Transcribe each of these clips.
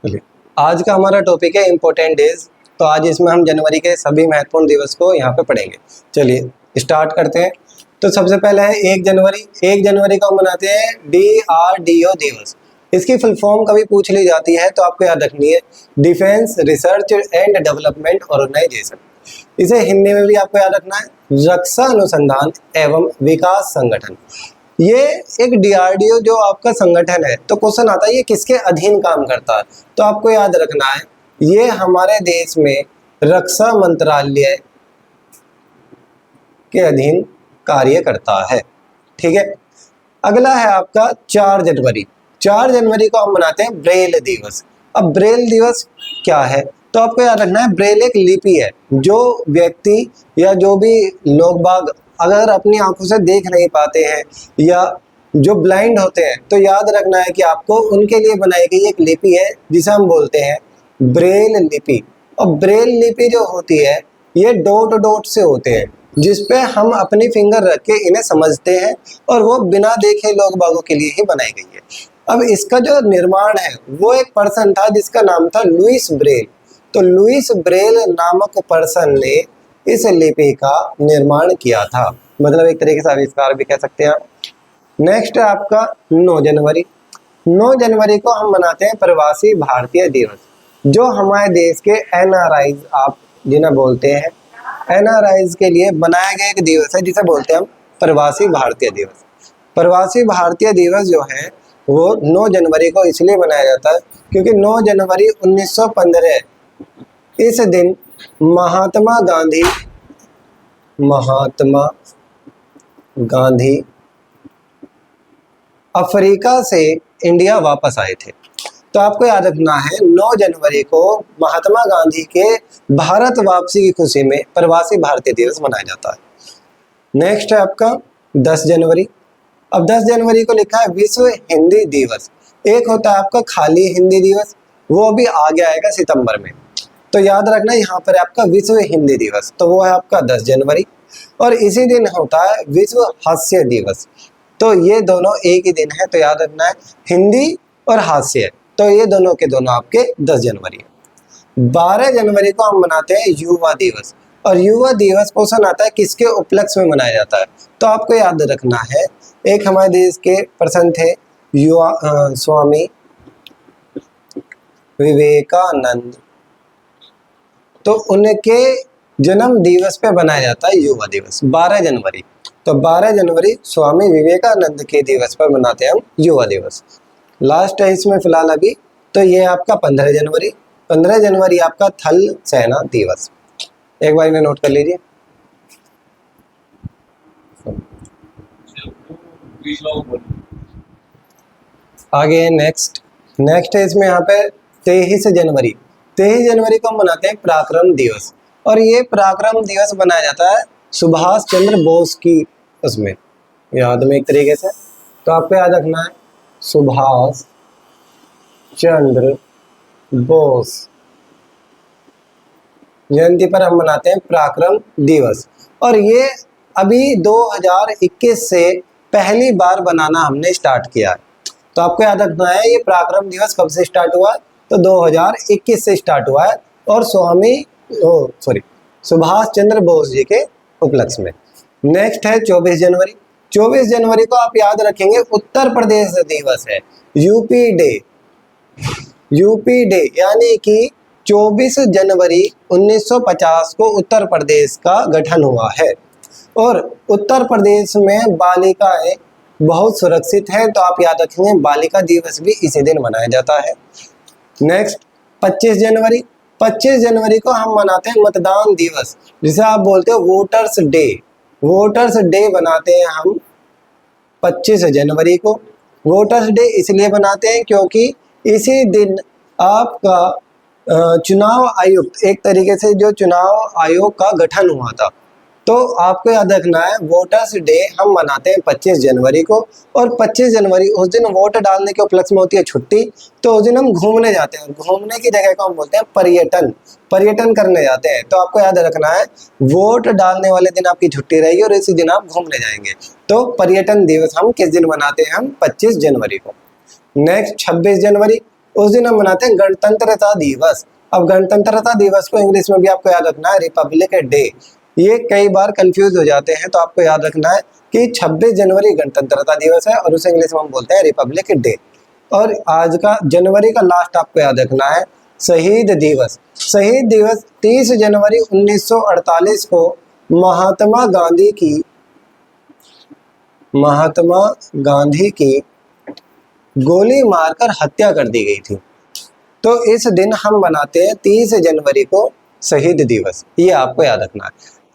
चलिए, आज का हमारा टॉपिक है इम्पोर्टेंट डेज। तो आज इसमें हम जनवरी के सभी महत्वपूर्ण दिवस को यहाँ पे पढ़ेंगे। चलिए स्टार्ट करते हैं। तो सबसे पहले है 1 जनवरी। 1 जनवरी को हम मनाते हैं DRDO दिवस। इसकी फुल फॉर्म कभी पूछ ली जाती है तो आपको याद रखनी है, defence research and development organisation. इसे हिंदी में भी आपको याद रखना है, रक्षा अनुसंधान एवं विकास संगठन। ये एक DRDO जो आपका संगठन है, तो क्वेश्चन आता है ये किसके अधीन काम करता है। तो आपको याद रखना है ये हमारे देश में रक्षा मंत्रालय के अधीन कार्य करता है। ठीक है, अगला है आपका 4 जनवरी। 4 जनवरी को हम मनाते हैं ब्रेल दिवस। अब ब्रेल दिवस क्या है, तो आपको याद रखना है ब्रेल एक लिपि है जो व्यक्ति या जो भी लोग बाग अगर अपनी आंखों से देख नहीं पाते हैं या जो ब्लाइंड होते हैं, तो याद रखना है कि आपको उनके लिए बनाई गई एक लिपि है जिसे हम बोलते हैं ब्रेल लिपि। और ब्रेल लिपि जो होती है ये डॉट डॉट से होते हैं जिसपे हम अपनी फिंगर रख के इन्हें समझते हैं, और वो बिना देखे लोग बागों के लिए ही बनाई गई है। अब इसका जो निर्माण है वो एक पर्सन था जिसका नाम था लुइस ब्रेल। तो लुइस ब्रेल नामक पर्सन ने इस लिपि का निर्माण किया था, मतलब एक तरीके से आविष्कार भी कह सकते हैं आप। नेक्स्ट है आपका 9 जनवरी। 9 जनवरी को हम मनाते हैं प्रवासी भारतीय दिवस। जो हमारे देश के NRIs आप जिन्हें बोलते हैं, NRIs के लिए बनाया गया एक दिवस है जिसे बोलते हैं हम प्रवासी भारतीय दिवस। प्रवासी भारतीय दिवस जो है वो 9 जनवरी को इसलिए मनाया जाता है क्योंकि 9 जनवरी 1915 इस दिन महात्मा गांधी अफ्रीका से इंडिया वापस आए थे। तो आपको याद रखना है 9 जनवरी को महात्मा गांधी के भारत वापसी की खुशी में प्रवासी भारतीय दिवस मनाया जाता है। नेक्स्ट है आपका 10 जनवरी। अब 10 जनवरी को लिखा है विश्व हिंदी दिवस। एक होता है आपका खाली हिंदी दिवस, वो भी आगे आएगा सितंबर में। तो याद रखना यहाँ पर आपका विश्व हिंदी दिवस, तो वो है आपका 10 जनवरी। और इसी दिन होता है विश्व हास्य दिवस। तो ये दोनों एक ही दिन है, तो याद रखना है हिंदी और हास्य, तो ये दोनों के दोनों आपके 10 जनवरी। 12 जनवरी को हम मनाते हैं युवा दिवस। और युवा दिवस क्वेश्चन आता है किसके उपलक्ष्य में मनाया जाता है, तो आपको याद रखना है एक हमारे देश के पर्सन थे युवा स्वामी विवेकानंद। तो उनके जन्म दिवस पे बनाया जाता है युवा दिवस 12 जनवरी। तो 12 जनवरी स्वामी विवेकानंद के दिवस पर मनाते हैं हम युवा दिवस। लास्ट है इसमें फिलहाल अभी, तो ये आपका 15 जनवरी। 15 जनवरी आपका थल सेना दिवस। एक बार इन्हें नोट कर लीजिए। आगे नेक्स्ट है इसमें यहाँ पे 23 जनवरी। 23 जनवरी को हम मनाते हैं पराक्रम दिवस। और ये पराक्रम दिवस मनाया जाता है सुभाष चंद्र बोस की उसमें याद में एक तरीके से। तो आपको याद रखना है सुभाष चंद्र बोस जयंती पर हम मनाते हैं पराक्रम दिवस। और ये अभी 2021 से पहली बार बनाना हमने स्टार्ट किया है। तो आपको याद रखना है ये पराक्रम दिवस कब से स्टार्ट हुआ है, तो 2021 से स्टार्ट हुआ है, और सुभाष चंद्र बोस जी के उपलक्ष्य में। नेक्स्ट है 24 जनवरी। 24 जनवरी को आप याद रखेंगे उत्तर प्रदेश दिवस है, यूपी डे, यानी कि 24 जनवरी 1950 को उत्तर प्रदेश का गठन हुआ है। और उत्तर प्रदेश में बालिकाएं बहुत सुरक्षित हैं, तो आप याद रखेंगे बालिका दिवस भी इसी दिन मनाया जाता है। नेक्स्ट 25 जनवरी। 25 जनवरी को हम मनाते हैं मतदान दिवस, जिसे आप बोलते हो वोटर्स डे। वोटर्स डे बनाते हैं हम 25 जनवरी को। वोटर्स डे इसलिए बनाते हैं क्योंकि इसी दिन आपका चुनाव आयुक्त, एक तरीके से जो चुनाव आयोग का गठन हुआ था। तो आपको याद रखना है वोटर्स डे हम मनाते हैं 25 जनवरी को। और 25 जनवरी उस दिन वोट डालने के उपलक्ष्य में होती है छुट्टी, तो उस दिन हम घूमने जाते हैं। घूमने की जगह को हम बोलते हैं पर्यटन करने जाते हैं। तो आपको याद रखना है वोट डालने वाले दिन आपकी छुट्टी रहेगी और इसी दिन आप घूमने जाएंगे। तो पर्यटन दिवस हम किस दिन मनाते हैं, हम 25 जनवरी को। नेक्स्ट 26 जनवरी। उस दिन हम मनाते हैं गणतंत्रता दिवस। अब गणतंत्रता दिवस को इंग्लिश में भी आपको याद रखना है रिपब्लिक डे। ये कई बार कंफ्यूज हो जाते हैं, तो आपको याद रखना है कि 26 जनवरी गणतंत्रता दिवस है और उसे इंग्लिश में हम बोलते हैं रिपब्लिक डे। और आज का जनवरी का लास्ट आपको याद रखना है शहीद दिवस। शहीद दिवस 30 जनवरी 1948 को महात्मा गांधी की गोली मारकर हत्या कर दी गई थी। तो इस दिन हम मनाते हैं 30 जनवरी को शहीद दिवस, ये आपको याद रखना है।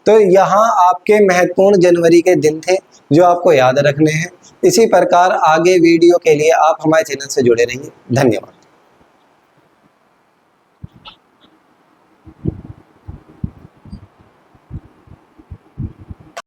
तो यहाँ आपके महत्वपूर्ण जनवरी के दिन थे जो आपको याद रखने हैं। इसी प्रकार आगे वीडियो के लिए आप हमारे चैनल से जुड़े रहिए। धन्यवाद।